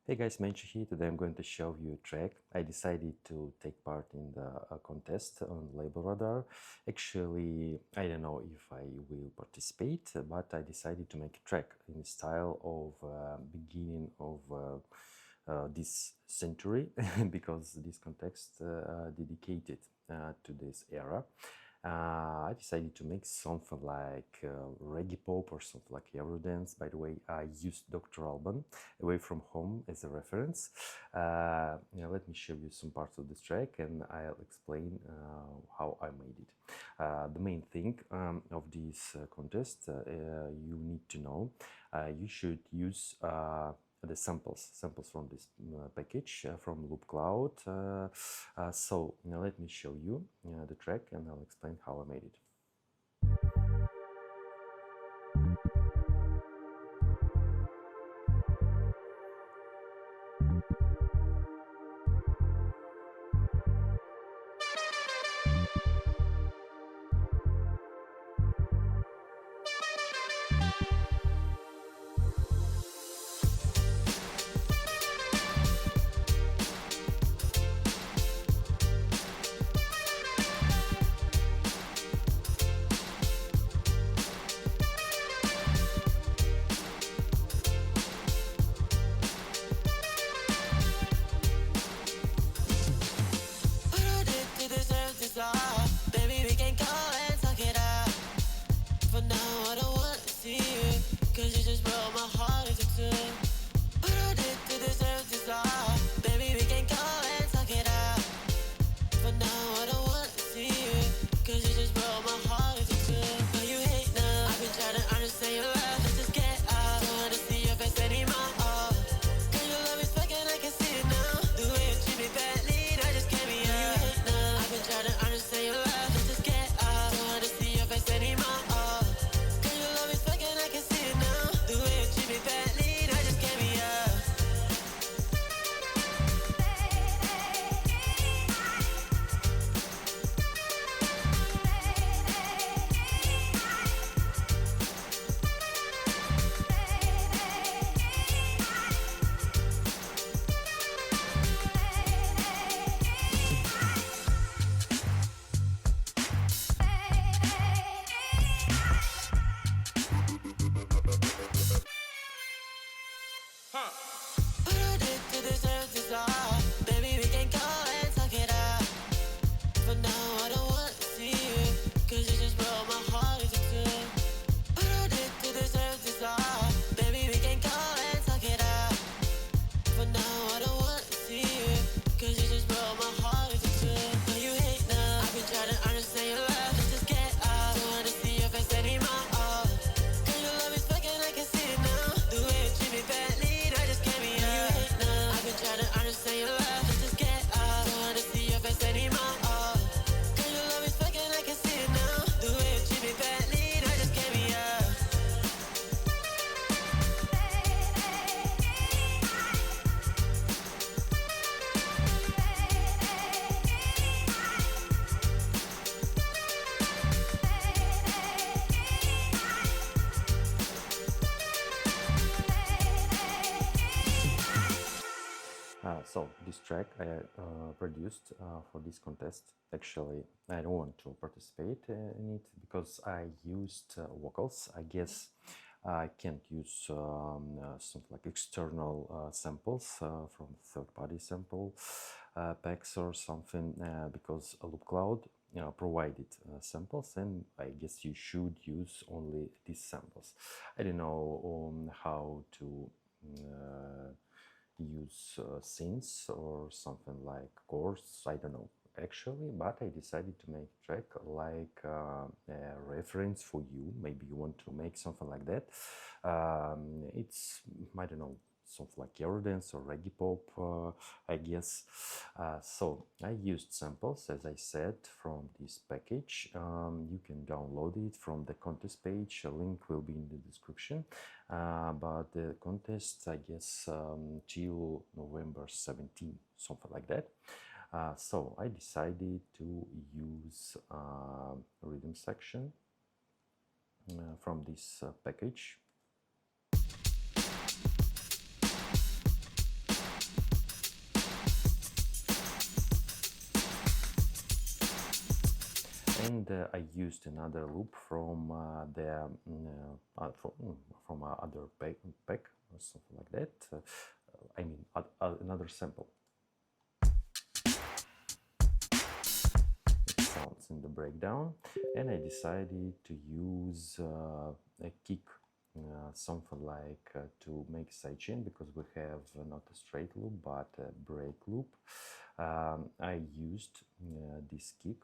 Hey guys, Menchi here. Today I'm going to show you a track. I decided to take part in the contest on Label Radar. Actually, I don't know if I will participate, but I decided to make a track in the style of beginning of this century because this context dedicated to this era. I decided to make something like reggae pop or something like Eurodance. By the way, I used Dr. Alban, Away From Home, as a reference. Let me show you some parts of this track and I'll explain how I made it. The main thing of this contest you need to know, you should use the samples from this package from Loop Cloud. So now let me show you the track and I'll explain how I made it. Baby, we can go and talk it out. For now, I don't wanna see you, cause you just broke my heart into two. What I did to deserve this love? Baby, we can go and talk it out. For now, I don't wanna see you, cause you just broke my heart into two. Why you hate now? I've been trying to understand your love, let's just get out. Don't wanna see your face anymore. Girl, your love is fucking, I can see it now. The way you treat me badly, I just can't be out. You hate now? I've been trying to understand your love, let's just get out. Don't wanna see your face anymore. Girl, your love is fucking, I can see it now. The way you treat me badly, I just can't be out. What I did to deserve this love? Baby, we can go and talk it out. For now, I don't wanna see you, cause you just broke my heart into two. What I did to deserve this love? Baby, we can go and talk it out. For now, I don't wanna see you, cause you just broke my heart into two. Why you hate now? I've been trying to understand your love, let's just get out. Don't wanna see your face anymore. Girl, your love is fucking, I can see it now. The way you treat me badly, I just can't be out. You hate now? I've been trying to understand your love, let's just get out. Don't wanna see your face anymore. Girl, your love is fucking, I can see it now. The way you treat me badly, I just can't be out. So this track I produced for this contest. Actually, I don't want to participate in it because I used vocals. I guess I can't use something like external samples from third-party sample packs or something because Loop Cloud provided samples, and I guess you should use only these samples. I don't know how to use synths or something like chords, I don't know actually, but I decided to make a track like a reference for you. Maybe you want to make something like that. It's, I don't know, something like Eurodance or reggae pop, I guess. So I used samples, as I said, from this package. You can download it from the contest page. A link will be in the description. But the contest, I guess, till November 17, something like that. So I decided to use rhythm section from this package. and I used another loop from from other pack or something like that. I mean another sample. It sounds in the breakdown, and I decided to use a kick, something like to make sidechain, because we have not a straight loop but a break loop. I used this kick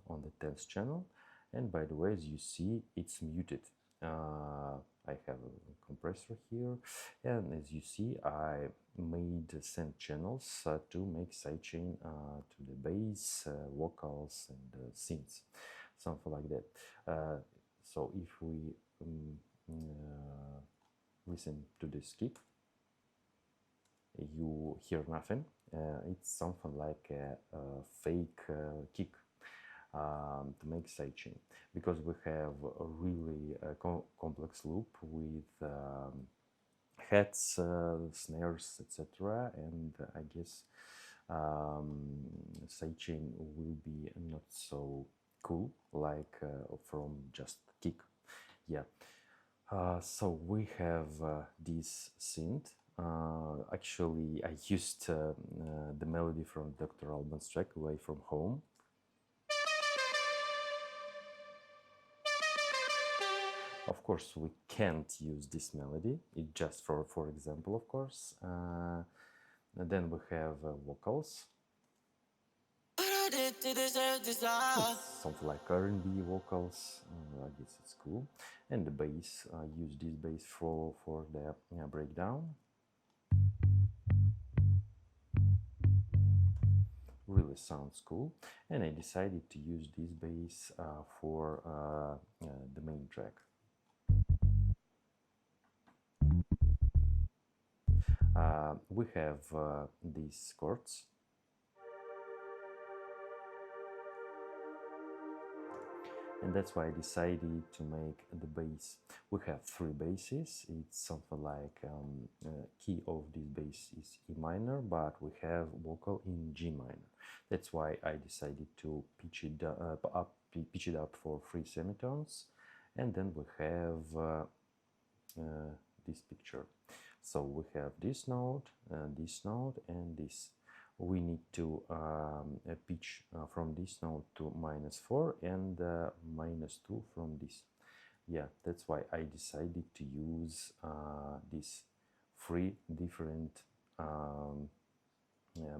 on the 10th channel, and by the way, as you see, it's muted. I have a compressor here, and as you see, I made send channels to make sidechain to the bass, vocals, and synths, something like that. So if we listen to this kick, you hear nothing. It's something like a fake kick to make sidechain, because we have a really complex loop with heads, snares, etc. And I guess sidechain will be not so cool like from just kick. Yeah. So we have this synth. Actually, I used the melody from Dr. Alban's track Away From Home. Of course, we can't use this melody. It's just for example, of course. And then we have vocals. It's something like R&B vocals. I guess it's cool. And the bass. I use this bass for the breakdown. Really sounds cool, and I decided to use this bass for the main track. We have these chords, and that's why I decided to make the bass. We have 3 basses. It's something like key of this bass is E minor, but we have vocal in G minor. That's why I decided to pitch it up for 3 semitones, and then we have this picture. So we have this note, and this. We need to pitch from this note to -4 and -2 from this. Yeah, that's why I decided to use these 3 different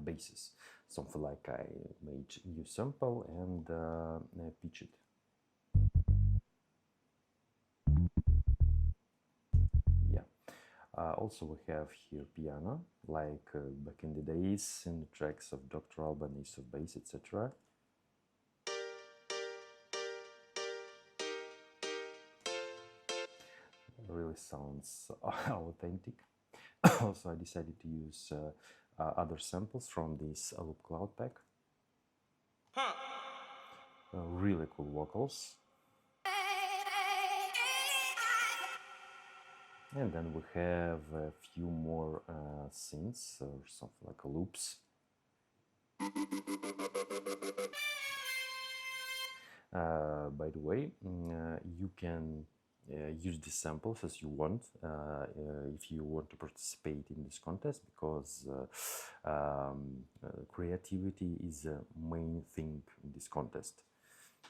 basses. Something like I made U sample and pitch it. Yeah. Also, we have here piano, like back in the days in the tracks of Dr. Alban, Ace of Base, etc. Really sounds authentic. Also, I decided to use other samples from this Loop Cloud pack. Really cool vocals. And then we have a few more synths or something like loops. By the way, you can use these samples as you want if you want to participate in this contest, because creativity is the main thing in this contest.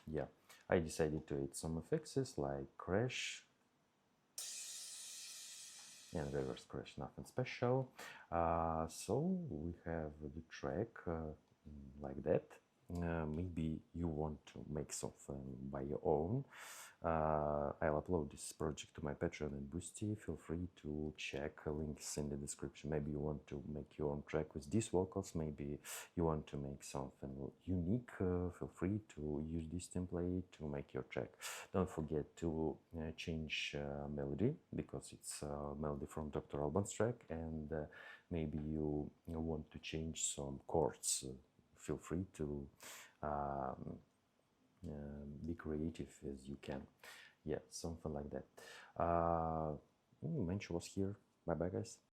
Yeah, I decided to add some effects like crash and reverse crash, nothing special. So we have the track like that. Maybe you want to make something by your own. I'll upload this project to my Patreon and Boosty. Feel free to check links in the description. Maybe you want to make your own track with these vocals. Maybe you want to make something unique. Feel free to use this template to make your track. Don't forget to change melody, because it's melody from Dr. Alban's track, and maybe you want to change some chords. Feel free to be creative as you can. Yeah, something like that. Mensch was here. Bye bye, guys.